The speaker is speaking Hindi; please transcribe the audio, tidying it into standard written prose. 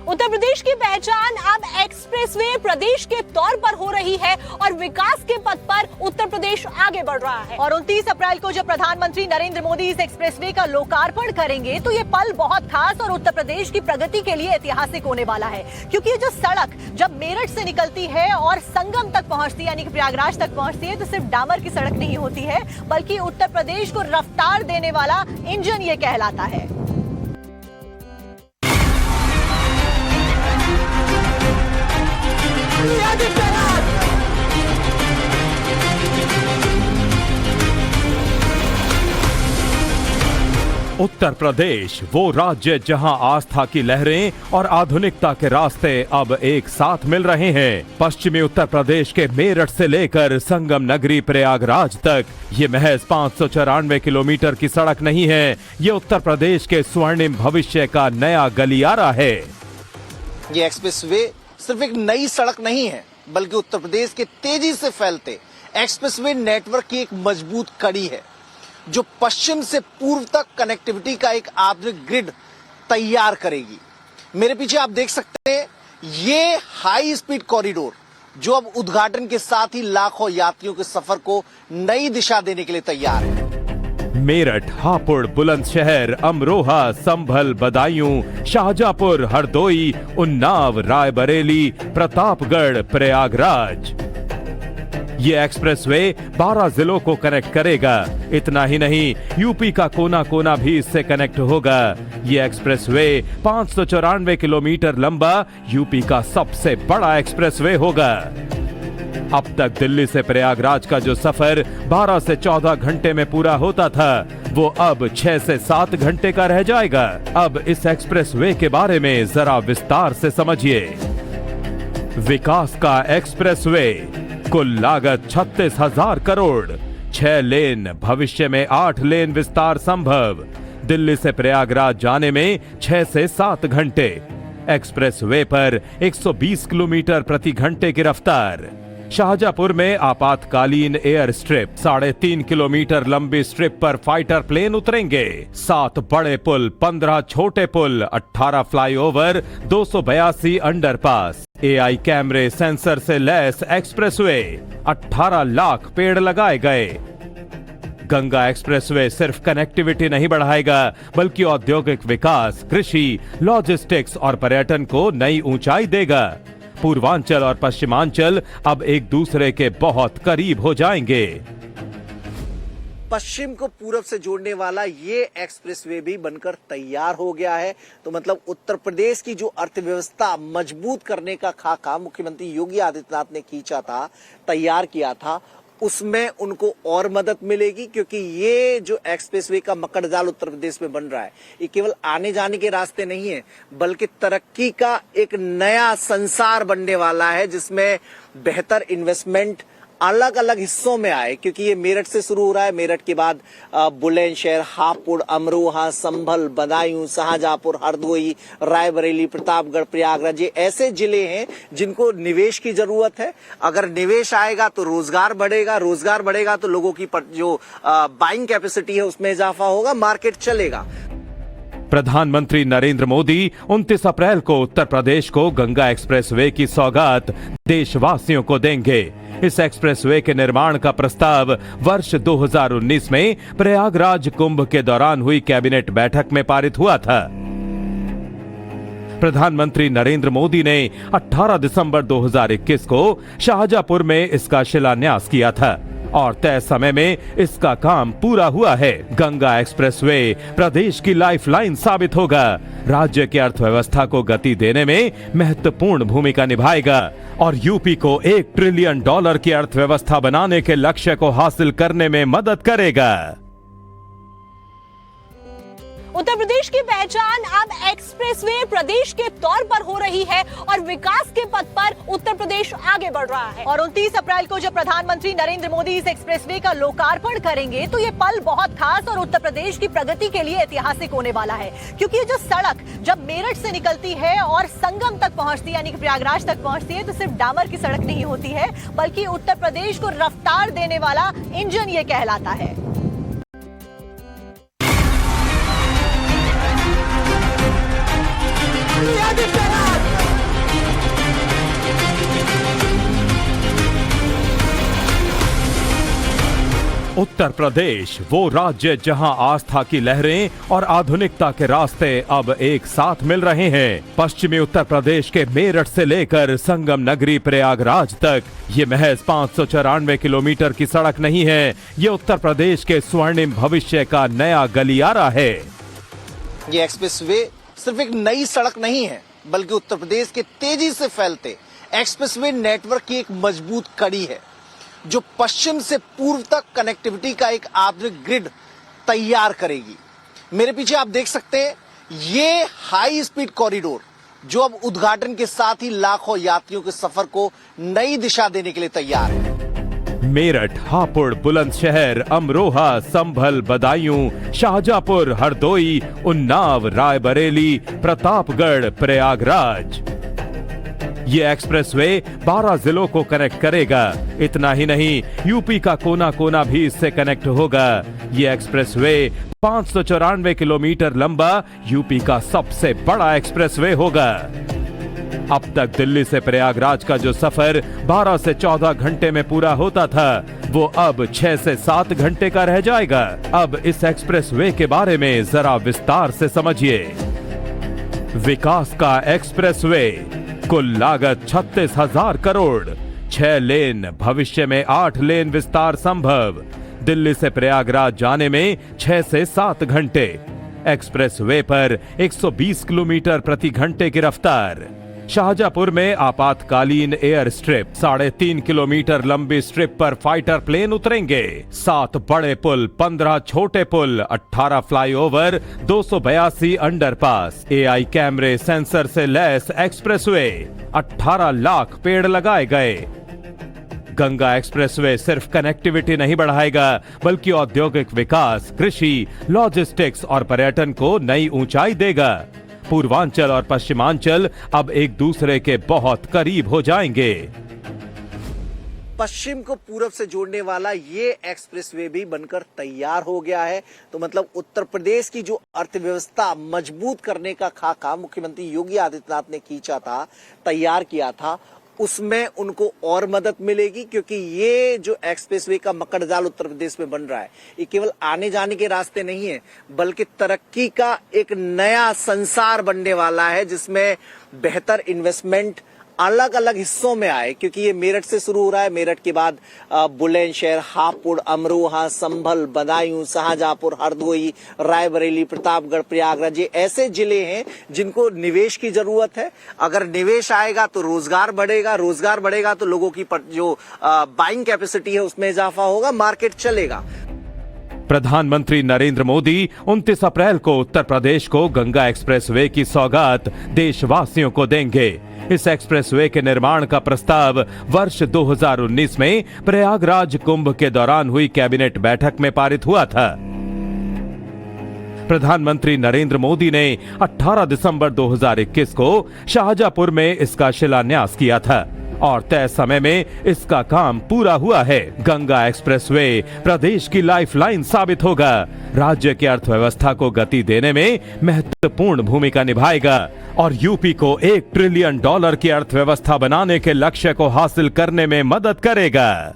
उत्तर प्रदेश की पहचान अब एक्सप्रेसवे प्रदेश के तौर पर हो रही है और विकास के पथ पर उत्तर प्रदेश आगे बढ़ रहा है। और 29 अप्रैल को जब प्रधानमंत्री नरेंद्र मोदी इस एक्सप्रेसवे का लोकार्पण करेंगे तो ये पल बहुत खास और उत्तर प्रदेश की प्रगति के लिए ऐतिहासिक होने वाला है, क्योंकि ये जो सड़क जब मेरठ से निकलती है और संगम तक पहुंचती है यानी कि प्रयागराज तक पहुंचती है तो सिर्फ डामर की सड़क नहीं होती है, बल्कि उत्तर प्रदेश को रफ्तार देने वाला इंजन ये कहलाता है। उत्तर प्रदेश वो राज्य जहां आस्था की लहरें और आधुनिकता के रास्ते अब एक साथ मिल रहे हैं। पश्चिमी उत्तर प्रदेश के मेरठ से लेकर संगम नगरी प्रयागराज तक ये महज 594 किलोमीटर की सड़क नहीं है, ये उत्तर प्रदेश के स्वर्णिम भविष्य का नया गलियारा है। ये एक्सप्रेसवे सिर्फ एक नई सड़क नहीं है, बल्कि उत्तर प्रदेश के तेजी से फैलते एक्सप्रेसवे नेटवर्क की एक मजबूत कड़ी है, जो पश्चिम से पूर्व तक कनेक्टिविटी का एक आधुनिक ग्रिड तैयार करेगी। मेरे पीछे आप देख सकते हैं ये हाई स्पीड कॉरिडोर, जो अब उद्घाटन के साथ ही लाखों यात्रियों के सफर को नई दिशा देने के लिए तैयार है। मेरठ, हापुड़, बुलंदशहर, अमरोहा, संभल, बदायूं, शाहजहांपुर, हरदोई, उन्नाव, रायबरेली, प्रतापगढ़, प्रयागराज। ये एक्सप्रेसवे 12 जिलों को कनेक्ट करेगा। इतना ही नहीं, यूपी का कोना कोना भी इससे कनेक्ट होगा। ये एक्सप्रेसवे 594 किलोमीटर लंबा यूपी का सबसे बड़ा एक्सप्रेसवे होगा। अब तक दिल्ली से प्रयागराज का जो सफर 12 से 14 घंटे में पूरा होता था, वो अब 6 से 7 घंटे का रह जाएगा। अब इस एक्सप्रेसवे के बारे में जरा विस्तार से समझिए। विकास का एक्सप्रेसवे, कुल लागत 36,000 करोड़, 6 लेन, भविष्य में 8 लेन विस्तार संभव। दिल्ली से प्रयागराज जाने में 6 से 7 घंटे। एक्सप्रेसवे पर 120 किलोमीटर प्रति घंटे की रफ्तार। शाहजहांपुर में आपातकालीन एयर स्ट्रिप, 3.5 किलोमीटर लंबी स्ट्रिप पर फाइटर प्लेन उतरेंगे। 7 बड़े पुल, 15 छोटे पुल, 18 फ्लाईओवर, 282 अंडरपास, AI कैमरे सेंसर से लैस एक्सप्रेसवे, 18 लाख पेड़ लगाए गए। गंगा एक्सप्रेसवे सिर्फ कनेक्टिविटी नहीं बढ़ाएगा, बल्कि औद्योगिक विकास, कृषि, लॉजिस्टिक्स और पर्यटन को नई ऊंचाई देगा। पूर्वांचल और पश्चिमांचल अब एक दूसरे के बहुत करीब हो जाएंगे। पश्चिम को पूरब से जोड़ने वाला ये एक्सप्रेसवे भी बनकर तैयार हो गया है। तो मतलब उत्तर प्रदेश की जो अर्थव्यवस्था मजबूत करने का खाका मुख्यमंत्री योगी आदित्यनाथ ने खींचा था, तैयार किया था, उसमें उनको और मदद मिलेगी, क्योंकि ये जो एक्सप्रेसवे का मकड़जाल उत्तर प्रदेश में बन रहा है, ये केवल आने जाने के रास्ते नहीं है, बल्कि तरक्की का एक नया संसार बनने वाला है, जिसमें बेहतर इन्वेस्टमेंट अलग अलग हिस्सों में आए। क्योंकि ये मेरठ से शुरू हो रहा है, मेरठ के बाद बुलंदशहर, हापुड़, अमरोहा, संभल, बदायूं, शाहजहांपुर, हरदोई, रायबरेली, प्रतापगढ़, प्रयागराज, ये ऐसे जिले हैं जिनको निवेश की जरूरत है। अगर निवेश आएगा तो रोजगार बढ़ेगा, रोजगार बढ़ेगा तो लोगों की जो बाइंग कैपेसिटी है उसमें इजाफा होगा, मार्केट चलेगा। प्रधानमंत्री नरेंद्र मोदी 29 अप्रैल को उत्तर प्रदेश को गंगा एक्सप्रेसवे की सौगात देशवासियों को देंगे। इस एक्सप्रेसवे के निर्माण का प्रस्ताव वर्ष 2019 में प्रयागराज कुंभ के दौरान हुई कैबिनेट बैठक में पारित हुआ था। प्रधानमंत्री नरेंद्र मोदी ने 18 दिसंबर 2021 को शाहजहांपुर में इसका शिलान्यास किया था और तय समय में इसका काम पूरा हुआ है। गंगा एक्सप्रेसवे प्रदेश की लाइफलाइन साबित होगा, राज्य की अर्थव्यवस्था को गति देने में महत्वपूर्ण भूमिका निभाएगा और यूपी को $1 ट्रिलियन की अर्थव्यवस्था बनाने के लक्ष्य को हासिल करने में मदद करेगा। उत्तर प्रदेश की पहचान अब एक्सप्रेसवे प्रदेश के तौर पर हो रही है और विकास के पथ पर उत्तर प्रदेश आगे बढ़ रहा है। और 29 अप्रैल को जब प्रधानमंत्री नरेंद्र मोदी इस एक्सप्रेसवे का लोकार्पण करेंगे तो ये पल बहुत खास और उत्तर प्रदेश की प्रगति के लिए ऐतिहासिक होने वाला है, क्योंकि ये जो सड़क जब मेरठ से निकलती है और संगम तक पहुंचती है यानी कि प्रयागराज तक पहुंचती है तो सिर्फ डामर की सड़क नहीं होती है, बल्कि उत्तर प्रदेश को रफ्तार देने वाला इंजन ये कहलाता है। Aditya Raj! उत्तर प्रदेश वो राज्य जहां आस्था की लहरें और आधुनिकता के रास्ते अब एक साथ मिल रहे हैं। पश्चिमी उत्तर प्रदेश के मेरठ से लेकर संगम नगरी प्रयागराज तक ये महज 594 किलोमीटर की सड़क नहीं है, ये उत्तर प्रदेश के स्वर्णिम भविष्य का नया गलियारा है। ये एक्सप्रेसवे सिर्फ एक नई सड़क नहीं है, बल्कि उत्तर प्रदेश के तेजी से फैलते एक्सप्रेसवे नेटवर्क की एक मजबूत कड़ी है, जो पश्चिम से पूर्व तक कनेक्टिविटी का एक आधुनिक ग्रिड तैयार करेगी। मेरे पीछे आप देख सकते हैं, ये हाई स्पीड कॉरिडोर जो अब उद्घाटन के साथ ही लाखों यात्रियों के सफर को नई दिशा देने के लिए तैयार है। मेरठ, हापुड़, बुलंदशहर, अमरोहा, संभल, बदायूं, शाहजहांपुर, हरदोई, उन्नाव, रायबरेली, प्रतापगढ़, प्रयागराज। ये एक्सप्रेसवे 12 जिलों को कनेक्ट करेगा। इतना ही नहीं, यूपी का कोना कोना भी इससे कनेक्ट होगा। ये एक्सप्रेसवे 594 किलोमीटर लंबा यूपी का सबसे बड़ा एक्सप्रेसवे होगा। अब तक दिल्ली से प्रयागराज का जो सफर 12 से 14 घंटे में पूरा होता था, वो अब 6 से 7 घंटे का रह जाएगा। अब इस एक्सप्रेसवे के बारे में जरा विस्तार से समझिए। विकास का एक्सप्रेसवे, कुल लागत 36,000 करोड़, 6 लेन, भविष्य में 8 लेन विस्तार संभव। दिल्ली से प्रयागराज जाने में 6 से 7 घंटे। एक्सप्रेसवे पर 120 किलोमीटर प्रति घंटे की रफ्तार। शाहजहांपुर में आपातकालीन एयर स्ट्रिप, 3.5 किलोमीटर लंबी स्ट्रिप पर फाइटर प्लेन उतरेंगे। 7 बड़े पुल, 15 छोटे पुल, 18 फ्लाईओवर, 282 अंडरपास, AI कैमरे सेंसर से लैस एक्सप्रेसवे, 18 लाख पेड़ लगाए गए। गंगा एक्सप्रेसवे सिर्फ कनेक्टिविटी नहीं बढ़ाएगा, बल्कि औद्योगिक विकास, कृषि, लॉजिस्टिक्स और पर्यटन को नई ऊंचाई देगा। पूर्वांचल और पश्चिमांचल अब एक दूसरे के बहुत करीब हो जाएंगे। पश्चिम को पूरब से जोड़ने वाला ये एक्सप्रेसवे भी बनकर तैयार हो गया है। तो मतलब उत्तर प्रदेश की जो अर्थव्यवस्था मजबूत करने का खाका मुख्यमंत्री योगी आदित्यनाथ ने खींचा था, तैयार किया था, उसमें उनको और मदद मिलेगी, क्योंकि ये जो एक्सप्रेसवे का मकड़ जाल उत्तर प्रदेश में बन रहा है, ये केवल आने जाने के रास्ते नहीं है, बल्कि तरक्की का एक नया संसार बनने वाला है, जिसमें बेहतर इन्वेस्टमेंट अलग अलग हिस्सों में आए। क्योंकि ये मेरठ से शुरू हो रहा है, मेरठ के बाद बुलंदशहर, हापुड़, अमरोहा, संभल, बदायूं, शाहजहांपुर, हरदोई, रायबरेली, प्रतापगढ़, प्रयागराज, ये ऐसे जिले हैं जिनको निवेश की जरूरत है। अगर निवेश आएगा तो रोजगार बढ़ेगा, रोजगार बढ़ेगा तो लोगों की जो बाइंग कैपेसिटी है उसमें इजाफा होगा, मार्केट चलेगा। प्रधानमंत्री नरेंद्र मोदी 29 अप्रैल को उत्तर प्रदेश को गंगा एक्सप्रेसवे की सौगात देशवासियों को देंगे। इस एक्सप्रेसवे के निर्माण का प्रस्ताव वर्ष 2019 में प्रयागराज कुंभ के दौरान हुई कैबिनेट बैठक में पारित हुआ था। प्रधानमंत्री नरेंद्र मोदी ने 18 दिसंबर 2021 को शाहजहांपुर में इसका शिलान्यास किया था और तय समय में इसका काम पूरा हुआ है। गंगा एक्सप्रेसवे प्रदेश की लाइफलाइन साबित होगा, राज्य की अर्थव्यवस्था को गति देने में महत्वपूर्ण भूमिका निभाएगा और यूपी को $1 ट्रिलियन की अर्थव्यवस्था बनाने के लक्ष्य को हासिल करने में मदद करेगा।